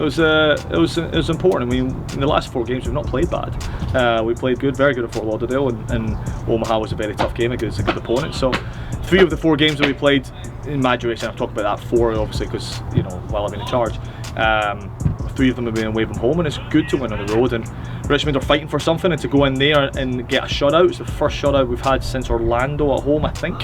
it was important. I mean, in the last 4 games we've not played bad. We played good, very good at Fort Lauderdale, and Omaha was a very tough game against a good opponent. So 3 of the 4 games that we played in my duration, I've talked about that 4 obviously because, you know, while I've been in charge, 3 of them have been away from home, and it's good to win on the road. And Richmond are fighting for something, and to go in there and get a shutout, it's the first shutout we've had since Orlando at home, I think,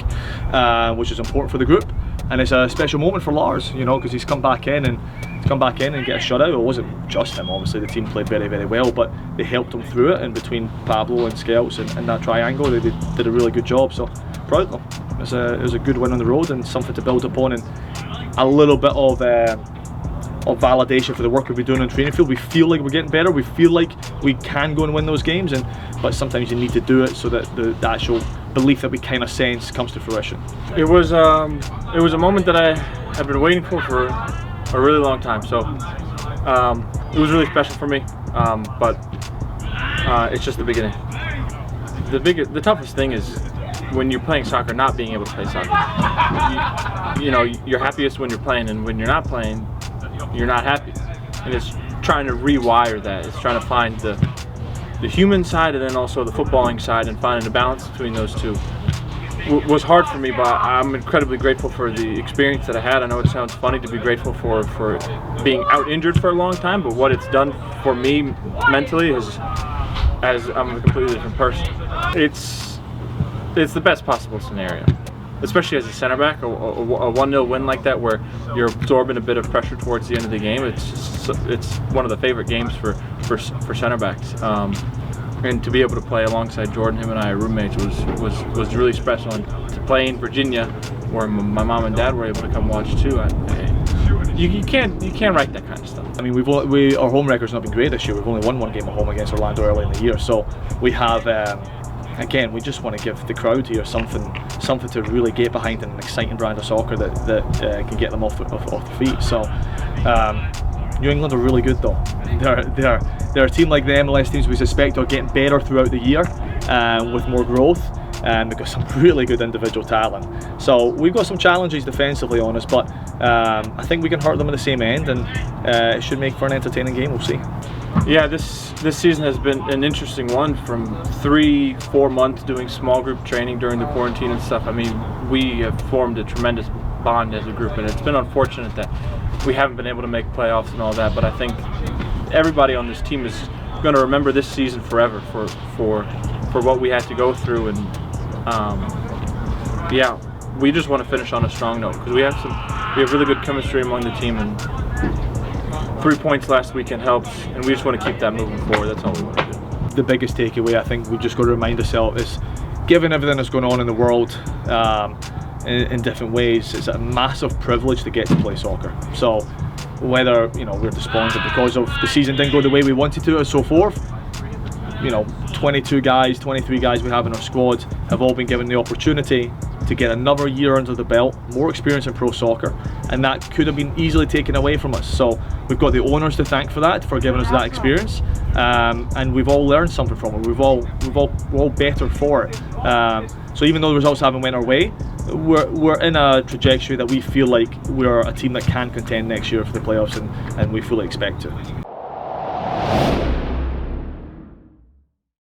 which is important for the group. And it's a special moment for Lars, you know, because he's come back in and get a shutout. It wasn't just him, obviously the team played very, very well, but they helped him through it, and between Pablo and Skelts and that triangle, they did a really good job. So proud of them. It was a good win on the road and something to build upon, and a little bit of validation for the work we've been doing on the training field. We feel like we're getting better. We feel like we can go and win those games, but sometimes you need to do it so that the actual belief that we kind of sense comes to fruition. It was a moment that I have been waiting for a really long time. So it was really special for me. But it's just the beginning. The toughest thing is when you're playing soccer, not being able to play soccer. You know, you're happiest when you're playing, and when you're not playing, you're not happy. And it's trying to rewire that. It's trying to find the human side and then also the footballing side, and finding a balance between those two was hard for me, but I'm incredibly grateful for the experience that I had. I know it sounds funny to be grateful for being out injured for a long time, but what it's done for me mentally is, as I'm a completely different person. It's the best possible scenario, especially as a center back. A 1-0 win like that, where you're absorbing a bit of pressure towards the end of the game. It's one of the favorite games for center backs. And to be able to play alongside Jordan, him and I are roommates, was really special. And to play in Virginia, where my mom and dad were able to come watch too, you can't write that kind of stuff. I mean, our home record's not been great this year. We've only won 1 game at home against Orlando early in the year, so we have. Again, we just want to give the crowd here something to really get behind, and an exciting brand of soccer that can get them off their feet. So New England are really good though. They're a team like the MLS teams we suspect are getting better throughout the year with more growth, and they've got some really good individual talent. So we've got some challenges defensively on us, but I think we can hurt them at the same end, and it should make for an entertaining game. We'll see. Yeah, this season has been an interesting one. From 3-4 months doing small group training during the quarantine and stuff. I mean, we have formed a tremendous bond as a group, and it's been unfortunate that we haven't been able to make playoffs and all that, but I think everybody on this team is going to remember this season forever for what we had to go through. And yeah, we just want to finish on a strong note, because we have really good chemistry among the team, and 3 points last weekend helps, and we just want to keep that moving forward. That's all we want to do. The biggest takeaway, I think we've just got to remind ourselves, is given everything that's going on in the world in different ways, it's a massive privilege to get to play soccer. So whether, you know, we're despondent because of the season didn't go the way we wanted to and so forth, you know, 22 guys, 23 guys we have in our squad have all been given the opportunity to get another year under the belt, more experience in pro soccer, and that could have been easily taken away from us. So we've got the owners to thank for that, for giving us that experience, and we've all learned something from it. We're all better for it. So even though the results haven't went our way, we're in a trajectory that we feel like we're a team that can contend next year for the playoffs, and we fully expect to.